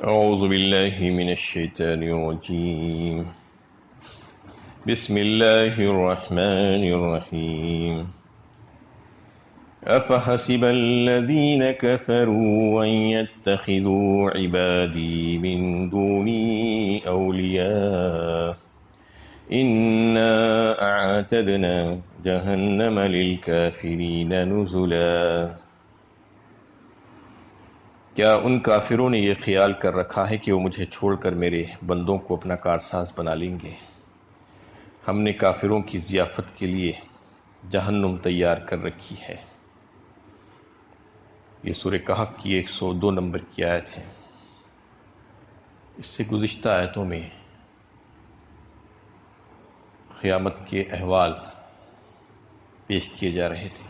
أعوذ بالله من الشيطان الرجيم. بسم الله الرحمن الرحيم. أفحسب الذين كفروا أن يتخذوا عبادي من دوني أولياء إنا أعتدنا جهنم للكافرين نزلا. کیا ان کافروں نے یہ خیال کر رکھا ہے کہ وہ مجھے چھوڑ کر میرے بندوں کو اپنا کارساز بنا لیں گے؟ ہم نے کافروں کی ضیافت کے لیے جہنم تیار کر رکھی ہے۔ یہ سورہ کہف کی 102 نمبر کی آیت ہے۔ اس سے گزشتہ آیتوں میں قیامت کے احوال پیش کیے جا رہے تھے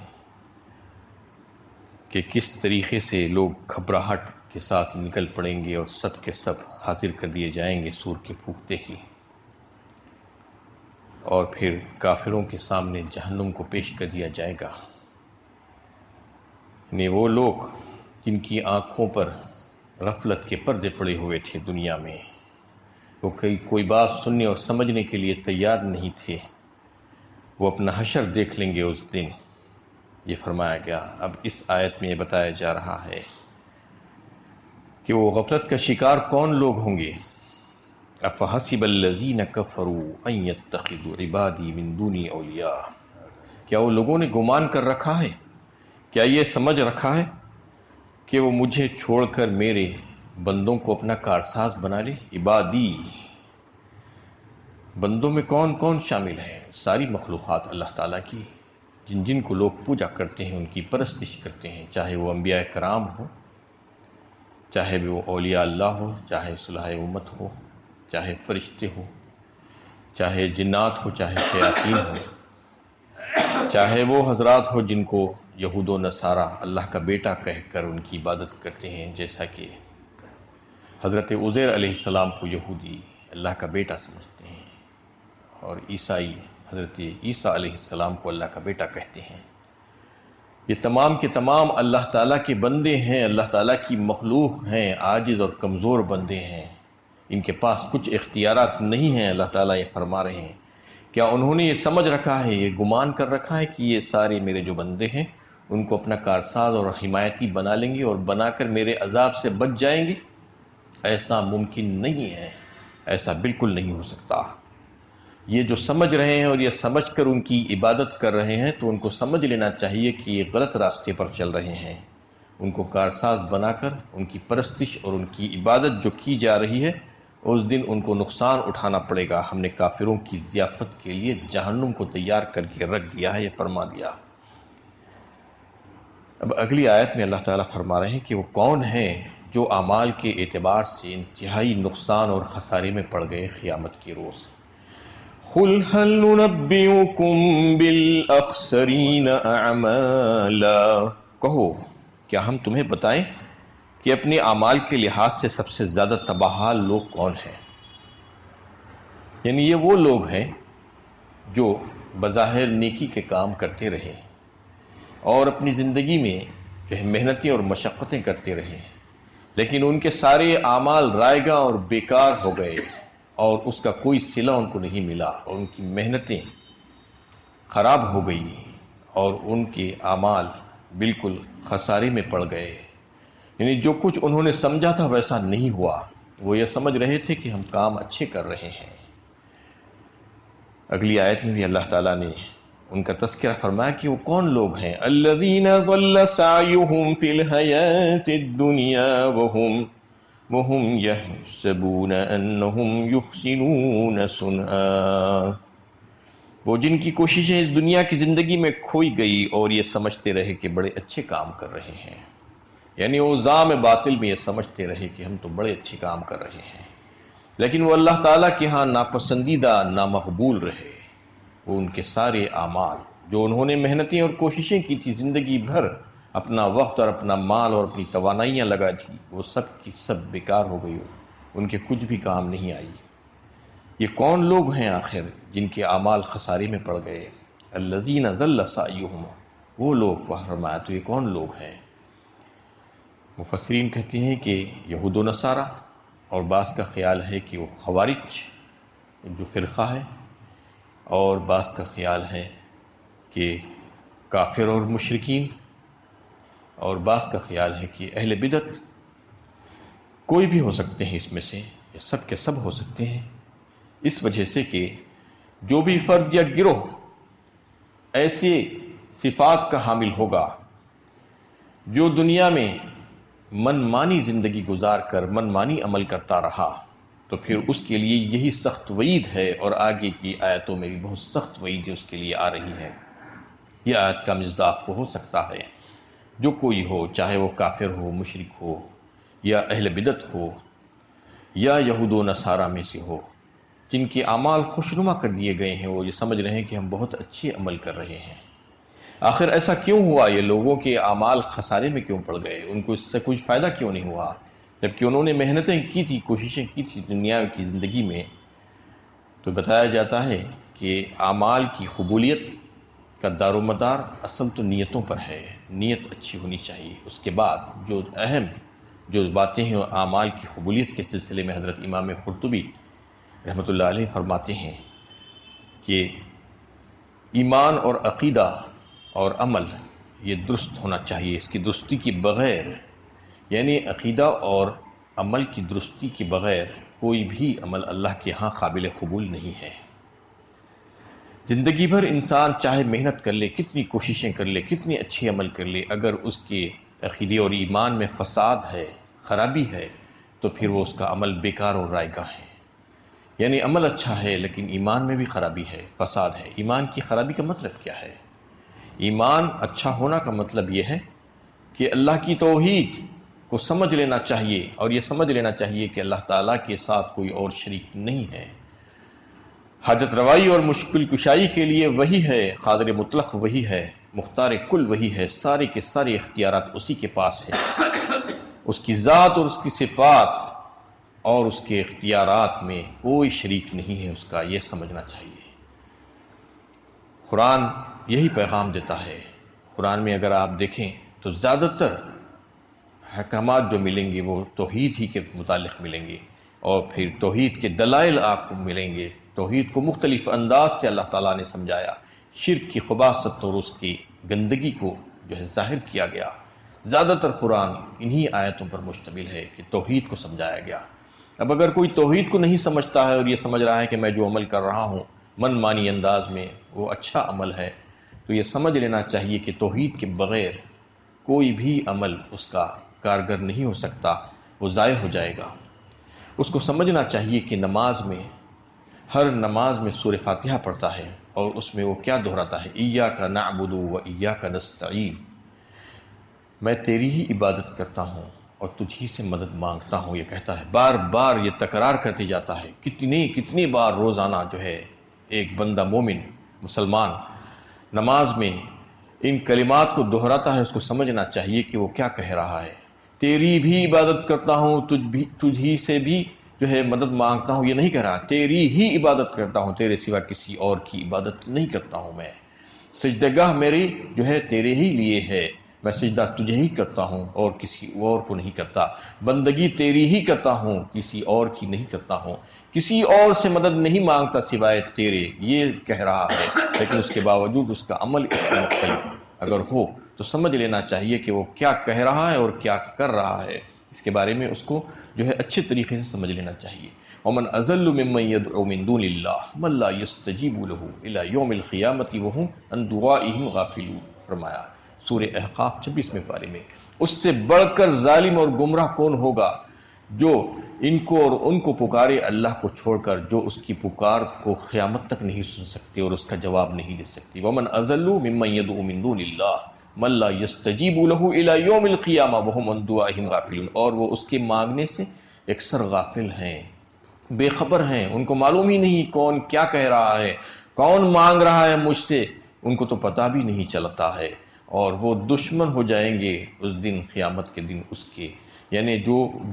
کہ کس طریقے سے لوگ گھبراہٹ کے ساتھ نکل پڑیں گے اور سب کے سب حاضر کر دیے جائیں گے سور کے پھونکتے ہی، اور پھر کافروں کے سامنے جہنم کو پیش کر دیا جائے گا۔ یعنی وہ لوگ جن کی آنکھوں پر غفلت کے پردے پڑے ہوئے تھے دنیا میں، وہ کوئی بات سننے اور سمجھنے کے لیے تیار نہیں تھے، وہ اپنا حشر دیکھ لیں گے اس دن، یہ فرمایا گیا۔ اب اس آیت میں یہ بتایا جا رہا ہے کہ وہ غفلت کا شکار کون لوگ ہوں گے۔ افحسب الذین کفروا ان یتخذوا عبادی من دونی اولیاء، کیا وہ لوگوں نے گمان کر رکھا ہے، کیا یہ سمجھ رکھا ہے کہ وہ مجھے چھوڑ کر میرے بندوں کو اپنا کارساز بنا لے؟ عبادی، بندوں میں کون کون شامل ہے؟ ساری مخلوقات اللہ تعالیٰ کی، جن جن کو لوگ پوجا کرتے ہیں، ان کی پرستش کرتے ہیں، چاہے وہ انبیاء کرام ہو، چاہے وہ اولیاء اللہ ہو، چاہے صلاح امت ہو، چاہے فرشتے ہو، چاہے جنات ہو، چاہے شیاطین ہو، چاہے وہ حضرات ہو جن کو یہود و نصارہ اللہ کا بیٹا کہہ کر ان کی عبادت کرتے ہیں، جیسا کہ حضرت عزیر علیہ السلام کو یہودی اللہ کا بیٹا سمجھتے ہیں، اور عیسائی حضرت عیسیٰ علیہ السلام کو اللہ کا بیٹا کہتے ہیں۔ یہ تمام کے تمام اللہ تعالیٰ کے بندے ہیں، اللہ تعالیٰ کی مخلوق ہیں، عاجز اور کمزور بندے ہیں، ان کے پاس کچھ اختیارات نہیں ہیں۔ اللہ تعالیٰ یہ فرما رہے ہیں، کیا انہوں نے یہ سمجھ رکھا ہے، یہ گمان کر رکھا ہے کہ یہ سارے میرے جو بندے ہیں ان کو اپنا کارساز اور حمایتی بنا لیں گے اور بنا کر میرے عذاب سے بچ جائیں گے؟ ایسا ممکن نہیں ہے، ایسا بالکل نہیں ہو سکتا۔ یہ جو سمجھ رہے ہیں اور یہ سمجھ کر ان کی عبادت کر رہے ہیں، تو ان کو سمجھ لینا چاہیے کہ یہ غلط راستے پر چل رہے ہیں۔ ان کو کارساز بنا کر ان کی پرستش اور ان کی عبادت جو کی جا رہی ہے، اس دن ان کو نقصان اٹھانا پڑے گا۔ ہم نے کافروں کی ضیافت کے لیے جہنم کو تیار کر کے رکھ دیا ہے، یہ فرما دیا۔ اب اگلی آیت میں اللہ تعالیٰ فرما رہے ہیں کہ وہ کون ہیں جو اعمال کے اعتبار سے انتہائی نقصان اور خسارے میں پڑ گئے قیامت کے روز۔ قُلْ هَلْ نُنَبِّئُكُمْ بِالْأَخْسَرِينَ أَعْمَالًا، کہو کیا ہم تمہیں بتائیں کہ اپنے اعمال کے لحاظ سے سب سے زیادہ تباہ حال لوگ کون ہیں؟ یعنی یہ وہ لوگ ہیں جو بظاہر نیکی کے کام کرتے رہے اور اپنی زندگی میں جو ہے محنتیں اور مشقتیں کرتے رہے، لیکن ان کے سارے اعمال رائگاں اور بیکار ہو گئے اور اس کا کوئی صلہ ان کو نہیں ملا، اور ان کی محنتیں خراب ہو گئی اور ان کے اعمال بالکل خسارے میں پڑ گئے۔ یعنی جو کچھ انہوں نے سمجھا تھا ویسا نہیں ہوا، وہ یہ سمجھ رہے تھے کہ ہم کام اچھے کر رہے ہیں۔ اگلی آیت میں بھی اللہ تعالیٰ نے ان کا تذکرہ فرمایا کہ وہ کون لوگ ہیں۔ الذین ضل سعیہم فی الحیاۃ الدنیا وہم یحسبون انہم یحسنون صنعا، وہ جن کی کوششیں اس دنیا کی زندگی میں کھوئی گئی اور یہ سمجھتے رہے کہ بڑے اچھے کام کر رہے ہیں، یعنی اوزام باطل میں یہ سمجھتے رہے کہ ہم تو بڑے اچھے کام کر رہے ہیں، لیکن وہ اللہ تعالیٰ کے ہاں ناپسندیدہ، نامقبول رہے۔ وہ ان کے سارے اعمال جو انہوں نے محنتیں اور کوششیں کی تھی، زندگی بھر اپنا وقت اور اپنا مال اور اپنی توانائیاں لگا دی، وہ سب کی سب بیکار ہو گئی، ان کے کچھ بھی کام نہیں آئی۔ یہ کون لوگ ہیں آخر جن کے اعمال خسارے میں پڑ گئے؟ الذین ضل سعیہم، وہ لوگ، فرمایا تو یہ کون لوگ ہیں؟ مفسرین کہتے ہیں کہ یہود و نصارہ اور بعض کا خیال ہے کہ وہ خوارج جو فرقہ ہے، اور بعض کا خیال ہے کہ کافر اور مشرکین، اور بعض کا خیال ہے کہ اہل بدعت، کوئی بھی ہو سکتے ہیں اس میں سے، یہ سب کے سب ہو سکتے ہیں، اس وجہ سے کہ جو بھی فرد یا گروہ ایسے صفات کا حامل ہوگا جو دنیا میں من مانی زندگی گزار کر من مانی عمل کرتا رہا، تو پھر اس کے لیے یہی سخت وعید ہے، اور آگے کی آیتوں میں بھی بہت سخت وعید اس کے لیے آ رہی ہے۔ یہ آیت کا مصداق ہو سکتا ہے جو کوئی ہو، چاہے وہ کافر ہو، مشرک ہو، یا اہل بدعت ہو، یا یہود و نصارہ میں سے ہو، جن کے اعمال خوشنما کر دیے گئے ہیں، وہ یہ سمجھ رہے ہیں کہ ہم بہت اچھے عمل کر رہے ہیں۔ آخر ایسا کیوں ہوا؟ یہ لوگوں کے اعمال خسارے میں کیوں پڑ گئے؟ ان کو اس سے کچھ فائدہ کیوں نہیں ہوا؟ جبکہ انہوں نے محنتیں کی تھی، کوششیں کی تھی دنیا کی زندگی میں۔ تو بتایا جاتا ہے کہ اعمال کی قبولیت کا دار و مدار اصل تو نیتوں پر ہے، نیت اچھی ہونی چاہیے۔ اس کے بعد جو اہم جو باتیں ہیں اعمال کی قبولیت کے سلسلے میں حضرت امام قرطبی رحمۃ اللہ علیہ فرماتے ہیں کہ ایمان اور عقیدہ اور عمل یہ درست ہونا چاہیے، اس کی درستی کے بغیر، یعنی عقیدہ اور عمل کی درستی کے بغیر کوئی بھی عمل اللہ کے ہاں قابل قبول نہیں ہے۔ زندگی بھر انسان چاہے محنت کر لے، کتنی کوششیں کر لے، کتنی اچھی عمل کر لے، اگر اس کے عقیدے اور ایمان میں فساد ہے، خرابی ہے، تو پھر وہ اس کا عمل بیکار اور رائے گاہ ہے۔ یعنی عمل اچھا ہے لیکن ایمان میں بھی خرابی ہے، فساد ہے۔ ایمان کی خرابی کا مطلب کیا ہے؟ ایمان اچھا ہونا کا مطلب یہ ہے کہ اللہ کی توحید کو سمجھ لینا چاہیے، اور یہ سمجھ لینا چاہیے کہ اللہ تعالیٰ کے ساتھ کوئی اور شریک نہیں ہے۔ حاجت روائی اور مشکل کشائی کے لیے وہی ہے، قادر مطلق وہی ہے، مختار کل وہی ہے، سارے کے سارے اختیارات اسی کے پاس ہیں۔ اس کی ذات اور اس کی صفات اور اس کے اختیارات میں کوئی شریک نہیں ہے اس کا، یہ سمجھنا چاہیے۔ قرآن یہی پیغام دیتا ہے۔ قرآن میں اگر آپ دیکھیں تو زیادہ تر احکامات جو ملیں گے وہ توحید ہی کے متعلق ملیں گے، اور پھر توحید کے دلائل آپ کو ملیں گے۔ توحید کو مختلف انداز سے اللہ تعالیٰ نے سمجھایا، شرک کی خباثت اور اس کی گندگی کو جو ہے ظاہر کیا گیا۔ زیادہ تر قرآن انہی آیتوں پر مشتمل ہے کہ توحید کو سمجھایا گیا۔ اب اگر کوئی توحید کو نہیں سمجھتا ہے اور یہ سمجھ رہا ہے کہ میں جو عمل کر رہا ہوں من مانی انداز میں وہ اچھا عمل ہے، تو یہ سمجھ لینا چاہیے کہ توحید کے بغیر کوئی بھی عمل اس کا کارگر نہیں ہو سکتا، وہ ضائع ہو جائے گا۔ اس کو سمجھنا چاہیے کہ نماز میں، ہر نماز میں سورہ فاتحہ پڑھتا ہے، اور اس میں وہ کیا دہراتا ہے؟ ایاک نعبد و ایاک نستعین، میں تیری ہی عبادت کرتا ہوں اور تجھ ہی سے مدد مانگتا ہوں، یہ کہتا ہے، بار بار یہ تکرار کرتے جاتا ہے۔ کتنی بار روزانہ جو ہے ایک بندہ مومن مسلمان نماز میں ان کلمات کو دہراتا ہے، اس کو سمجھنا چاہیے کہ وہ کیا کہہ رہا ہے۔ تیری بھی عبادت کرتا ہوں، تجھ ہی سے بھی جو ہے مدد مانگتا ہوں، یہ نہیں کہہ رہا، تیری ہی عبادت کرتا ہوں، تیرے سوا کسی اور کی عبادت نہیں کرتا ہوں میں۔ سجدگاہ میری جو ہے تیرے ہی لیے ہے، میں سجدہ تجھے ہی کرتا ہوں اور کسی اور کو نہیں کرتا، بندگی تیری ہی کرتا ہوں، کسی اور کی نہیں کرتا ہوں، کسی اور سے مدد نہیں مانگتا سوائے تیرے، یہ کہہ رہا ہے۔ لیکن اس کے باوجود اس کا عمل اس سے مختلف اگر ہو تو سمجھ لینا چاہیے کہ وہ کیا کہہ رہا ہے اور کیا کر رہا ہے، اس کے بارے میں اس کو جو ہے اچھے طریقے سے سمجھ لینا چاہیے۔ ومن اضل ممن يدعو من دون اللہ من لا يستجیب له الى یوم القیامۃ وهم عن دعائهم غافلون، فرمایا سورہ احقاف 26ویں پارے میں، اس سے بڑھ کر ظالم اور گمراہ کون ہوگا جو ان کو اور ان کو پکارے اللہ کو چھوڑ کر، جو اس کی پکار کو قیامت تک نہیں سن سکتے اور اس کا جواب نہیں دے سکتے۔ ومن اضل ممن يدعو من دون اللہ من لا يستجیب له الى یوم القیامہ وهم عن دعائهم غافلون، اور وہ اس کے مانگنے سے اکثر غافل ہیں، بے خبر ہیں، ان کو معلوم ہی نہیں کون کیا کہہ رہا ہے، کون مانگ رہا ہے مجھ سے، ان کو تو پتہ بھی نہیں چلتا ہے، اور وہ دشمن ہو جائیں گے اس دن، قیامت کے دن اس کے، یعنی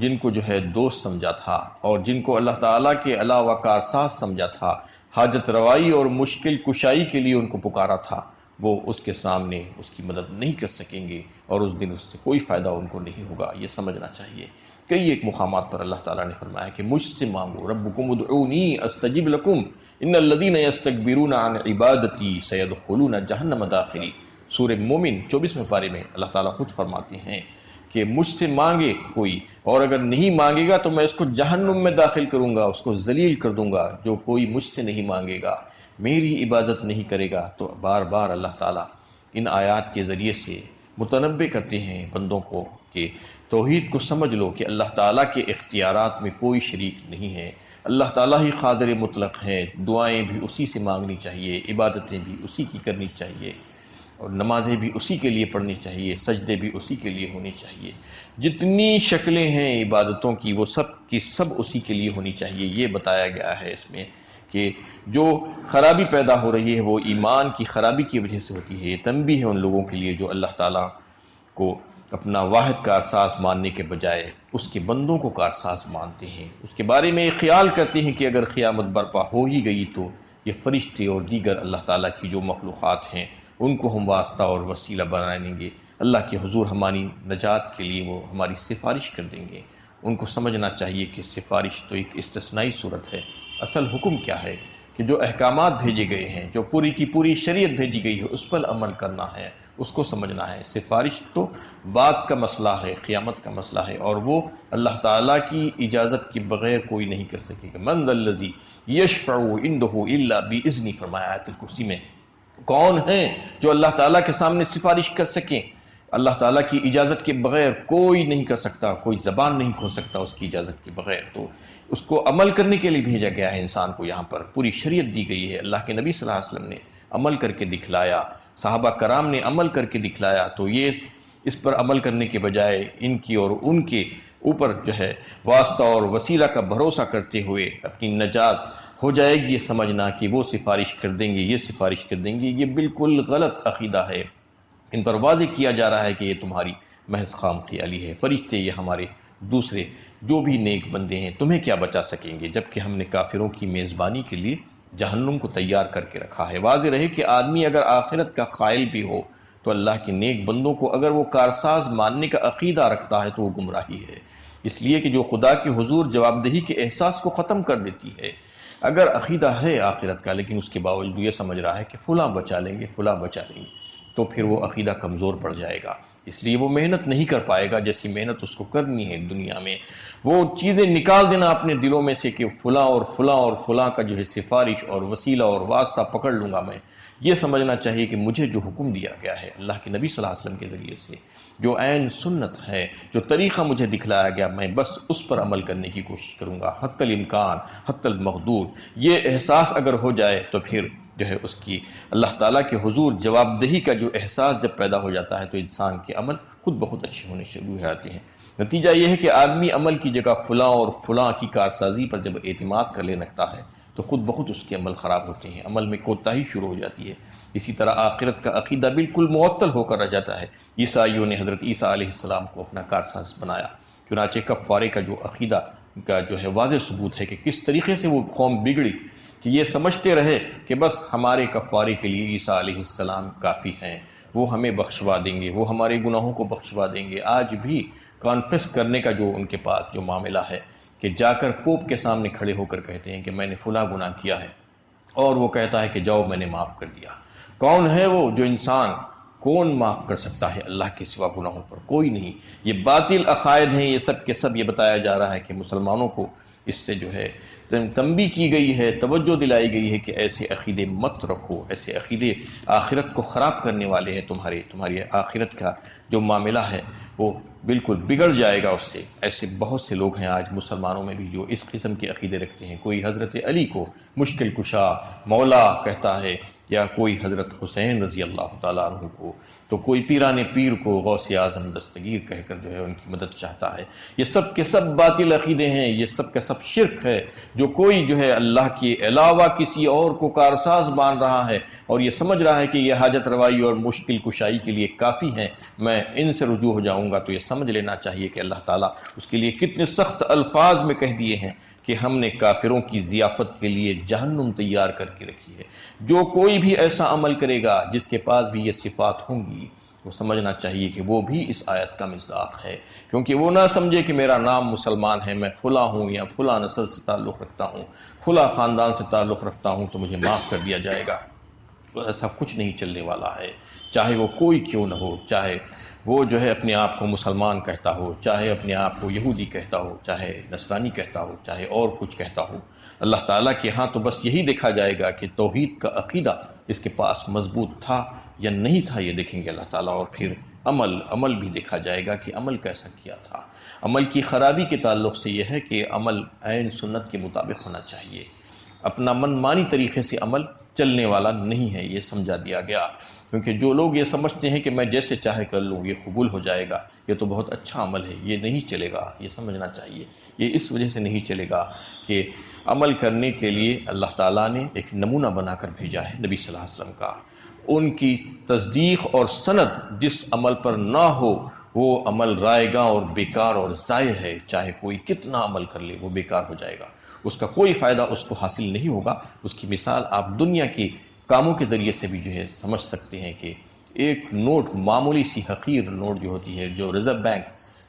جن کو جو ہے دوست سمجھا تھا اور جن کو اللہ تعالیٰ کے علاوہ کارساز سمجھا تھا، حاجت روائی اور مشکل کشائی کے لیے ان کو پکارا تھا، وہ اس کے سامنے اس کی مدد نہیں کر سکیں گے، اور اس دن اس سے کوئی فائدہ ان کو نہیں ہوگا، یہ سمجھنا چاہیے۔ کئی ایک مقامات پر اللہ تعالیٰ نے فرمایا کہ مجھ سے مانگو، ربکم ادعونی استجب لکم ان الذین یستکبرون عن عبادتی سیدخلون جہنم داخری۔ سورہ مومن 24ویں پارے میں اللہ تعالیٰ خود فرماتے ہیں کہ مجھ سے مانگے کوئی، اور اگر نہیں مانگے گا تو میں اس کو جہنم میں داخل کروں گا، اس کو ذلیل کر دوں گا۔ جو کوئی مجھ سے نہیں مانگے گا، میری عبادت نہیں کرے گا، تو بار بار اللہ تعالیٰ ان آیات کے ذریعے سے متنبع کرتے ہیں بندوں کو کہ توحید کو سمجھ لو کہ اللہ تعالیٰ کے اختیارات میں کوئی شریک نہیں ہے، اللہ تعالیٰ ہی قادر مطلق ہے، دعائیں بھی اسی سے مانگنی چاہیے، عبادتیں بھی اسی کی کرنی چاہیے، اور نمازیں بھی اسی کے لیے پڑھنی چاہیے، سجدے بھی اسی کے لیے ہونی چاہیے، جتنی شکلیں ہیں عبادتوں کی وہ سب کی سب اسی کے لیے ہونی چاہیے۔ یہ بتایا گیا ہے اس میں کہ جو خرابی پیدا ہو رہی ہے وہ ایمان کی خرابی کی وجہ سے ہوتی ہے۔ یہ تنبیہ ہے ان لوگوں کے لیے جو اللہ تعالیٰ کو اپنا واحد کارساز ماننے کے بجائے اس کے بندوں کو کارساز مانتے ہیں، اس کے بارے میں یہ خیال کرتے ہیں کہ اگر قیامت برپا ہو ہی گئی تو یہ فرشتے اور دیگر اللہ تعالیٰ کی جو مخلوقات ہیں ان کو ہم واسطہ اور وسیلہ بنائیں گے، اللہ کے حضور ہماری نجات کے لیے وہ ہماری سفارش کر دیں گے۔ ان کو سمجھنا چاہیے کہ سفارش تو ایک استثنائی صورت ہے، اصل حکم کیا ہے کہ جو احکامات بھیجے گئے ہیں، جو پوری کی پوری شریعت بھیجی گئی ہے اس پر عمل کرنا ہے، اس کو سمجھنا ہے۔ سفارش تو بعد کا مسئلہ ہے، قیامت کا مسئلہ ہے، اور وہ اللہ تعالیٰ کی اجازت کے بغیر کوئی نہیں کر سکے گا۔ من ذا الذی یشفع عنده الا باذنہ، فرمایا آیت الکرسی میں، کون ہیں جو اللہ تعالیٰ کے سامنے سفارش کر سکیں؟ اللہ تعالیٰ کی اجازت کے بغیر کوئی نہیں کر سکتا، کوئی زبان نہیں کھول سکتا اس کی اجازت کے بغیر۔ تو اس کو عمل کرنے کے لیے بھیجا گیا ہے انسان کو، یہاں پر پوری شریعت دی گئی ہے، اللہ کے نبی صلی اللہ علیہ وسلم نے عمل کر کے دکھلایا، صحابہ کرام نے عمل کر کے دکھلایا، تو یہ اس پر عمل کرنے کے بجائے ان کی اور ان کے اوپر جو ہے واسطہ اور وسیلہ کا بھروسہ کرتے ہوئے اپنی نجات ہو جائے گی یہ سمجھنا کہ وہ سفارش کر دیں گے، یہ سفارش کر دیں گے، یہ بالکل غلط عقیدہ ہے۔ ان پر واضح کیا جا رہا ہے کہ یہ تمہاری محض خام خیالی ہے، فرشتے یہ ہمارے دوسرے جو بھی نیک بندے ہیں تمہیں کیا بچا سکیں گے، جبکہ ہم نے کافروں کی میزبانی کے لیے جہنم کو تیار کر کے رکھا ہے۔ واضح رہے کہ آدمی اگر آخرت کا قائل بھی ہو تو اللہ کے نیک بندوں کو اگر وہ کارساز ماننے کا عقیدہ رکھتا ہے تو وہ گمراہی ہے، اس لیے کہ جو خدا کے حضور جواب دہی کے احساس کو ختم کر دیتی ہے۔ اگر عقیدہ ہے آخرت کا لیکن اس کے باوجود یہ سمجھ رہا ہے کہ فلاں بچا لیں گے، فلاں بچا لیں گے، تو پھر وہ عقیدہ کمزور پڑ جائے گا، اس لیے وہ محنت نہیں کر پائے گا جیسی محنت اس کو کرنی ہے دنیا میں۔ وہ چیزیں نکال دینا اپنے دلوں میں سے کہ فلاں اور فلاں اور فلاں کا جو ہے سفارش اور وسیلہ اور واسطہ پکڑ لوں گا میں، یہ سمجھنا چاہیے کہ مجھے جو حکم دیا گیا ہے اللہ کے نبی صلی اللہ علیہ وسلم کے ذریعے سے، جو عین سنت ہے، جو طریقہ مجھے دکھلایا گیا، میں بس اس پر عمل کرنے کی کوشش کروں گا حتی الامکان حتی المقدور۔ یہ احساس اگر ہو جائے تو پھر جو ہے اس کی اللہ تعالیٰ کے حضور جواب دہی کا جو احساس جب پیدا ہو جاتا ہے تو انسان کے عمل خود بہت اچھے ہونے شروع ہو جاتے ہیں۔ نتیجہ یہ ہے کہ آدمی عمل کی جگہ فلاں اور فلاں کی کارسازی پر جب اعتماد کر لینے لگتا ہے تو خود بخود اس کے عمل خراب ہوتے ہیں، عمل میں کوتاہی شروع ہو جاتی ہے۔ اسی طرح آخرت کا عقیدہ بالکل معطل ہو کر رہ جاتا ہے۔ عیسائیوں نے حضرت عیسیٰ علیہ السلام کو اپنا کارساز بنایا، چنانچہ کفارے کا جو عقیدہ کا جو ہے واضح ثبوت ہے کہ کس طریقے سے وہ قوم بگڑی کہ یہ سمجھتے رہے کہ بس ہمارے کفارے کے لیے عیسیٰ علیہ السلام کافی ہیں، وہ ہمیں بخشوا دیں گے، وہ ہمارے گناہوں کو بخشوا دیں گے۔ آج بھی کانفیس کرنے کا جو ان کے پاس جو معاملہ ہے کہ جا کر پوپ کے سامنے کھڑے ہو کر کہتے ہیں کہ میں نے فلاں گناہ کیا ہے، اور وہ کہتا ہے کہ جاؤ میں نے معاف کر دیا۔ کون ہے وہ جو انسان، کون معاف کر سکتا ہے اللہ کے سوا گناہوں پر؟ کوئی نہیں۔ یہ باطل عقائد ہیں، یہ سب کے سب یہ بتایا جا رہا ہے کہ مسلمانوں کو اس سے جو ہے تنبیہ کی گئی ہے، توجہ دلائی گئی ہے کہ ایسے عقیدے مت رکھو، ایسے عقیدے آخرت کو خراب کرنے والے ہیں، تمہاری آخرت کا جو معاملہ ہے وہ بالکل بگڑ جائے گا اس سے۔ ایسے بہت سے لوگ ہیں آج مسلمانوں میں بھی جو اس قسم کے عقیدے رکھتے ہیں۔ کوئی حضرت علی کو مشکل کشا مولا کہتا ہے، یا کوئی حضرت حسین رضی اللہ تعالیٰ عنہ کو، تو کوئی پیران پیر کو غوث اعظم دستگیر کہہ کر جو ہے ان کی مدد چاہتا ہے۔ یہ سب کے سب باطل عقیدے ہیں، یہ سب کا سب شرک ہے۔ جو کوئی جو ہے اللہ کے علاوہ کسی اور کو کارساز مان رہا ہے اور یہ سمجھ رہا ہے کہ یہ حاجت روائی اور مشکل کشائی کے لیے کافی ہیں، میں ان سے رجوع ہو جاؤں گا، تو یہ سمجھ لینا چاہیے کہ اللہ تعالیٰ اس کے لیے کتنے سخت الفاظ میں کہہ دیے ہیں کہ ہم نے کافروں کی ضیافت کے لیے جہنم تیار کر کے رکھی ہے۔ جو کوئی بھی ایسا عمل کرے گا جس کے پاس بھی یہ صفات ہوں گی، وہ سمجھنا چاہیے کہ وہ بھی اس آیت کا مصداق ہے، کیونکہ وہ نہ سمجھے کہ میرا نام مسلمان ہے، میں فلاں ہوں یا فلاں نسل سے تعلق رکھتا ہوں، فلاں خاندان سے تعلق رکھتا ہوں تو مجھے معاف کر دیا جائے گا۔ تو ایسا کچھ نہیں چلنے والا ہے، چاہے وہ کوئی کیوں نہ ہو، چاہے وہ جو ہے اپنے آپ کو مسلمان کہتا ہو، چاہے اپنے آپ کو یہودی کہتا ہو، چاہے نصرانی کہتا ہو، چاہے اور کچھ کہتا ہو۔ اللہ تعالیٰ کے ہاں تو بس یہی دیکھا جائے گا کہ توحید کا عقیدہ اس کے پاس مضبوط تھا یا نہیں تھا، یہ دیکھیں گے اللہ تعالیٰ، اور پھر عمل بھی دیکھا جائے گا کہ عمل کیسا کیا تھا۔ عمل کی خرابی کے تعلق سے یہ ہے کہ عمل عین سنت کے مطابق ہونا چاہیے، اپنا من مانی طریقے سے عمل چلنے والا نہیں ہے، یہ سمجھا دیا گیا۔ کیونکہ جو لوگ یہ سمجھتے ہیں کہ میں جیسے چاہے کر لوں یہ قبول ہو جائے گا، یہ تو بہت اچھا عمل ہے، یہ نہیں چلے گا، یہ سمجھنا چاہیے۔ یہ اس وجہ سے نہیں چلے گا کہ عمل کرنے کے لیے اللہ تعالیٰ نے ایک نمونہ بنا کر بھیجا ہے نبی صلی اللہ علیہ وسلم کا۔ ان کی تصدیق اور سند جس عمل پر نہ ہو وہ عمل رائے گاں اور بیکار اور ضائع ہے، چاہے کوئی کتنا عمل کر لے وہ بیکار ہو جائے گا، اس کا کوئی فائدہ اس کو حاصل نہیں ہوگا۔ اس کی مثال آپ دنیا کے کاموں کے ذریعے سے بھی جو ہے سمجھ سکتے ہیں کہ ایک نوٹ، معمولی سی حقیر نوٹ جو ہوتی ہے، جو ریزرو بینک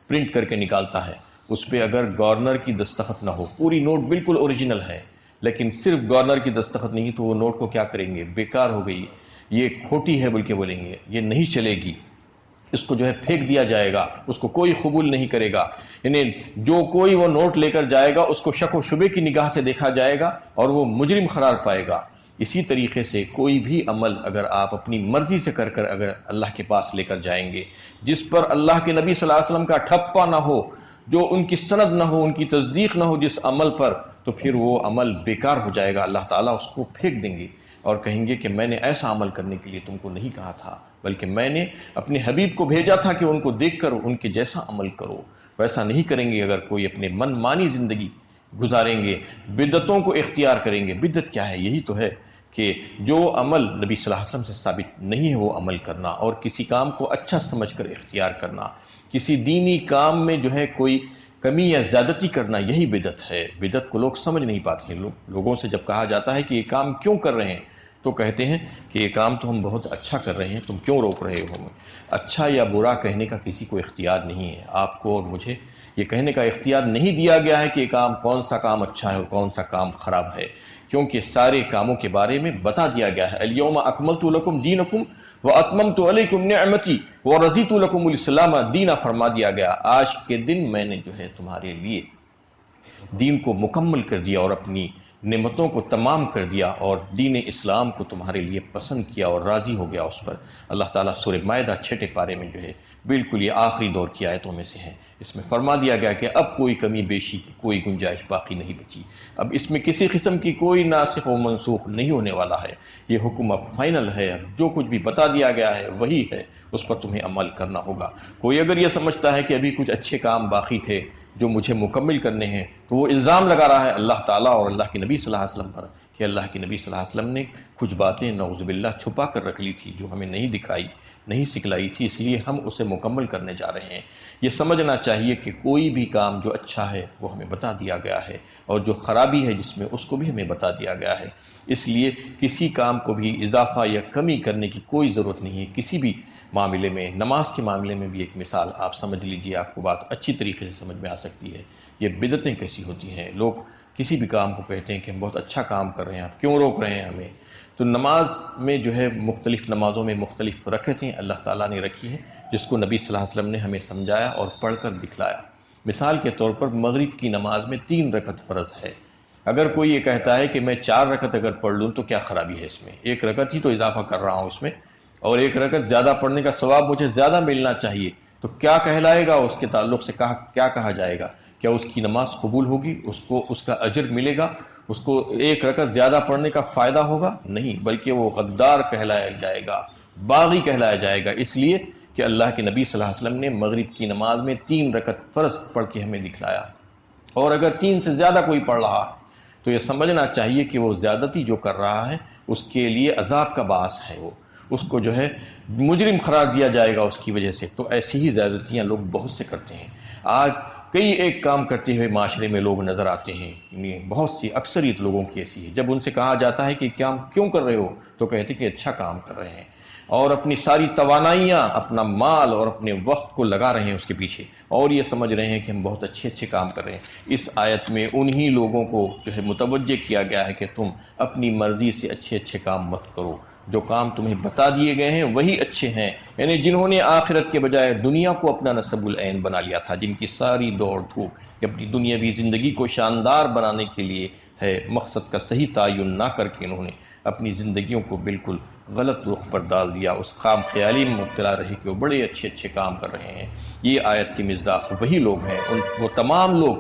پرنٹ کر کے نکالتا ہے، اس پہ اگر گورنر کی دستخط نہ ہو، پوری نوٹ بالکل اوریجنل ہے لیکن صرف گورنر کی دستخط نہیں، تو وہ نوٹ کو کیا کریں گے؟ بیکار ہو گئی، یہ کھوٹی ہے بلکہ بولیں گے، یہ نہیں چلے گی، اس کو جو ہے پھینک دیا جائے گا، اس کو کوئی قبول نہیں کرے گا۔ یعنی جو کوئی وہ نوٹ لے کر جائے گا اس کو شک و شبے کی نگاہ سے دیکھا جائے گا اور وہ مجرم قرار پائے گا۔ اسی طریقے سے کوئی بھی عمل اگر آپ اپنی مرضی سے کر اگر اللہ کے پاس لے کر جائیں گے، جس پر اللہ کے نبی صلی اللہ علیہ وسلم کا ٹھپا نہ ہو، جو ان کی سند نہ ہو، ان کی تصدیق نہ ہو جس عمل پر، تو پھر وہ عمل بیکار ہو جائے گا، اللہ تعالیٰ اس کو پھینک دیں گے اور کہیں گے کہ میں نے ایسا عمل کرنے کے لیے تم کو نہیں کہا تھا، بلکہ میں نے اپنے حبیب کو بھیجا تھا کہ ان کو دیکھ کر ان کے جیسا عمل کرو۔ ویسا نہیں کریں گے اگر کوئی اپنے من مانی زندگی گزاریں گے، بدعتوں کو اختیار کریں گے۔ بدعت کیا ہے؟ یہی تو ہے کہ جو عمل نبی صلی اللہ علیہ وسلم سے ثابت نہیں ہے وہ عمل کرنا، اور کسی کام کو اچھا سمجھ کر اختیار کرنا، کسی دینی کام میں جو ہے کوئی کمی یا زیادتی کرنا، یہی بدعت ہے۔ بدعت کو لوگ سمجھ نہیں پاتے ہیں۔ لوگوں سے جب کہا جاتا ہے کہ یہ کام کیوں کر رہے ہیں تو کہتے ہیں کہ یہ کام تو ہم بہت اچھا کر رہے ہیں، تم کیوں روک رہے ہو؟ اچھا یا برا کہنے کا کسی کو اختیار نہیں ہے۔ آپ کو اور مجھے یہ کہنے کا اختیار نہیں دیا گیا ہے کہ یہ کام کون سا کام اچھا ہے اور کون سا کام خراب ہے، کیونکہ سارے کاموں کے بارے میں بتا دیا گیا ہے۔ الیوم اکملت لکم دینکم واتممت علیکم نعمتی ورضیت لکم الاسلام دینا، فرما دیا گیا آج کے دن میں نے جو ہے تمہارے لیے دین کو مکمل کر دیا اور اپنی نعمتوں کو تمام کر دیا اور دین اسلام کو تمہارے لیے پسند کیا اور راضی ہو گیا اس پر۔ اللہ تعالیٰ سورہ مائدہ 6 پارے میں جو ہے بالکل یہ آخری دور کی آیتوں میں سے ہے، اس میں فرما دیا گیا کہ اب کوئی کمی بیشی کی کوئی گنجائش باقی نہیں بچی، اب اس میں کسی قسم کی کوئی ناسخ و منسوخ نہیں ہونے والا ہے، یہ حکم اب فائنل ہے، اب جو کچھ بھی بتا دیا گیا ہے وہی ہے، اس پر تمہیں عمل کرنا ہوگا۔ کوئی اگر یہ سمجھتا ہے کہ ابھی کچھ اچھے کام باقی تھے جو مجھے مکمل کرنے ہیں، تو وہ الزام لگا رہا ہے اللہ تعالیٰ اور اللہ کے نبی صلی اللہ علیہ وسلم پر کہ اللہ کے نبی صلی اللہ علیہ وسلم نے کچھ باتیں نعوذ باللہ چھپا کر رکھ لی تھی جو ہمیں نہیں دکھائی، نہیں سکھلائی تھی، اس لیے ہم اسے مکمل کرنے جا رہے ہیں۔ یہ سمجھنا چاہیے کہ کوئی بھی کام جو اچھا ہے وہ ہمیں بتا دیا گیا ہے، اور جو خرابی ہے جس میں اس کو بھی ہمیں بتا دیا گیا ہے۔ اس لیے کسی کام کو بھی اضافہ یا کمی کرنے کی کوئی ضرورت نہیں ہے۔ کسی بھی معاملے میں، نماز کے معاملے میں بھی ایک مثال آپ سمجھ لیجئے، آپ کو بات اچھی طریقے سے سمجھ میں آ سکتی ہے۔ یہ بدعتیں کیسی ہوتی ہیں؟ لوگ کسی بھی کام کو کہتے ہیں کہ ہم بہت اچھا کام کر رہے ہیں، آپ کیوں روک رہے ہیں ہمیں؟ تو نماز میں جو ہے مختلف نمازوں میں مختلف رکعتیں اللہ تعالیٰ نے رکھی ہیں جس کو نبی صلی اللہ علیہ وسلم نے ہمیں سمجھایا اور پڑھ کر دکھلایا۔ مثال کے طور پر مغرب کی نماز میں 3 رکعت فرض ہے۔ اگر کوئی یہ کہتا ہے کہ میں 4 رکعت اگر پڑھ لوں تو کیا خرابی ہے اس میں؟ 1 رکعت ہی تو اضافہ کر رہا ہوں اس میں، اور 1 رکعت زیادہ پڑھنے کا ثواب مجھے زیادہ ملنا چاہیے، تو کیا کہلائے گا؟ اس کے تعلق سے کیا کہا جائے گا؟ کیا اس کی نماز قبول ہوگی؟ اس کو اس کا اجر ملے گا؟ اس کو 1 رکعت زیادہ پڑھنے کا فائدہ ہوگا؟ نہیں، بلکہ وہ غدار کہلایا جائے گا، باغی کہلایا جائے گا، اس لیے کہ اللہ کے نبی صلی اللہ علیہ وسلم نے مغرب کی نماز میں 3 رکعت فرض پڑھ کے ہمیں دکھلایا، اور اگر 3 سے زیادہ کوئی پڑھ رہا ہے تو یہ سمجھنا چاہیے کہ وہ زیادتی جو کر رہا ہے اس کے لیے عذاب کا باعث ہے، وہ اس کو جو ہے مجرم قرار دیا جائے گا اس کی وجہ سے۔ تو ایسی ہی زیادتیاں لوگ بہت سے کرتے ہیں۔ آج کئی ایک کام کرتے ہوئے معاشرے میں لوگ نظر آتے ہیں، بہت سی اکثریت لوگوں کی ایسی ہے، جب ان سے کہا جاتا ہے کہ کام کیوں کر رہے ہو تو کہتے کہ اچھا کام کر رہے ہیں۔ اور اپنی ساری توانائیاں، اپنا مال اور اپنے وقت کو لگا رہے ہیں اس کے پیچھے، اور یہ سمجھ رہے ہیں کہ ہم بہت اچھے اچھے کام کر رہے ہیں۔ اس آیت میں انہی لوگوں کو جو ہے متوجہ کیا گیا ہے کہ تم اپنی مرضی سے اچھے اچھے کام مت کرو، جو کام تمہیں بتا دیے گئے ہیں وہی اچھے ہیں، یعنی جنہوں نے آخرت کے بجائے دنیا کو اپنا نصب العین بنا لیا تھا، جن کی ساری دوڑ دھوپ اپنی دنیاوی زندگی کو شاندار بنانے کے لیے ہے، مقصد کا صحیح تعین نہ کر کے انہوں نے اپنی زندگیوں کو بالکل غلط رخ پر ڈال دیا، اس خام خیالی میں مبتلا رہے کہ وہ بڑے اچھے اچھے کام کر رہے ہیں۔ یہ آیت کی مصداق وہی لوگ ہیں، وہ تمام لوگ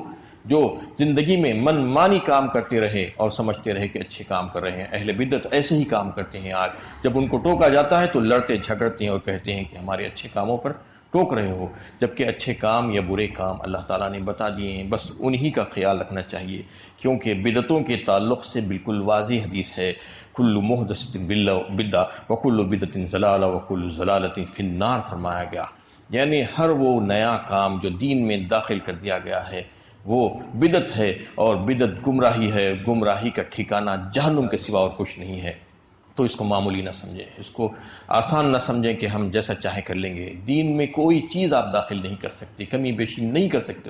جو زندگی میں من مانی کام کرتے رہے اور سمجھتے رہے کہ اچھے کام کر رہے ہیں۔ اہل بدعت ایسے ہی کام کرتے ہیں آج، جب ان کو ٹوکا جاتا ہے تو لڑتے جھگڑتے ہیں اور کہتے ہیں کہ ہمارے اچھے کاموں پر ٹوک رہے ہو، جبکہ اچھے کام یا برے کام اللہ تعالیٰ نے بتا دیے ہیں، بس انہی کا خیال رکھنا چاہیے، کیونکہ بدعتوں کے تعلق سے بالکل واضح حدیث ہے، کل محدثۃ بدعہ وکل بدعۃ ضلالہ وکل ضلالۃ فی النار فرمایا گیا، یعنی ہر وہ نیا کام جو دین میں داخل کر دیا گیا ہے وہ بدعت ہے، اور بدعت گمراہی ہے، گمراہی کا ٹھکانہ جہنم کے سوا اور کچھ نہیں ہے۔ تو اس کو معمولی نہ سمجھیں، اس کو آسان نہ سمجھیں کہ ہم جیسا چاہے کر لیں گے۔ دین میں کوئی چیز آپ داخل نہیں کر سکتے، کمی بیشی نہیں کر سکتے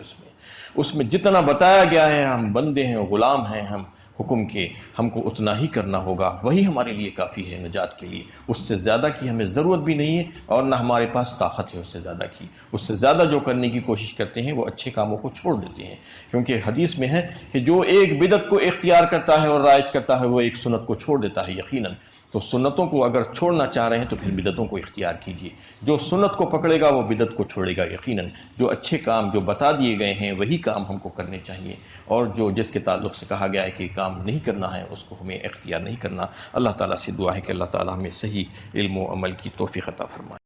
اس میں جتنا بتایا گیا ہے، ہم بندے ہیں، غلام ہیں ہم حکم کے، ہم کو اتنا ہی کرنا ہوگا، وہی ہمارے لیے کافی ہے نجات کے لیے، اس سے زیادہ کی ہمیں ضرورت بھی نہیں ہے، اور نہ ہمارے پاس طاقت ہے اس سے زیادہ کی۔ اس سے زیادہ جو کرنے کی کوشش کرتے ہیں وہ اچھے کاموں کو چھوڑ دیتے ہیں، کیونکہ حدیث میں ہے کہ جو ایک بدعت کو اختیار کرتا ہے اور رائج کرتا ہے وہ ایک سنت کو چھوڑ دیتا ہے یقیناً۔ تو سنتوں کو اگر چھوڑنا چاہ رہے ہیں تو پھر بدعتوں کو اختیار کیجیے، جو سنت کو پکڑے گا وہ بدعت کو چھوڑے گا یقیناً۔ جو اچھے کام جو بتا دیے گئے ہیں وہی کام ہم کو کرنے چاہیے، اور جو جس کے تعلق سے کہا گیا ہے کہ کام نہیں کرنا ہے اس کو ہمیں اختیار نہیں کرنا۔ اللہ تعالیٰ سے دعا ہے کہ اللہ تعالیٰ ہمیں صحیح علم و عمل کی توفیق عطا فرمائے۔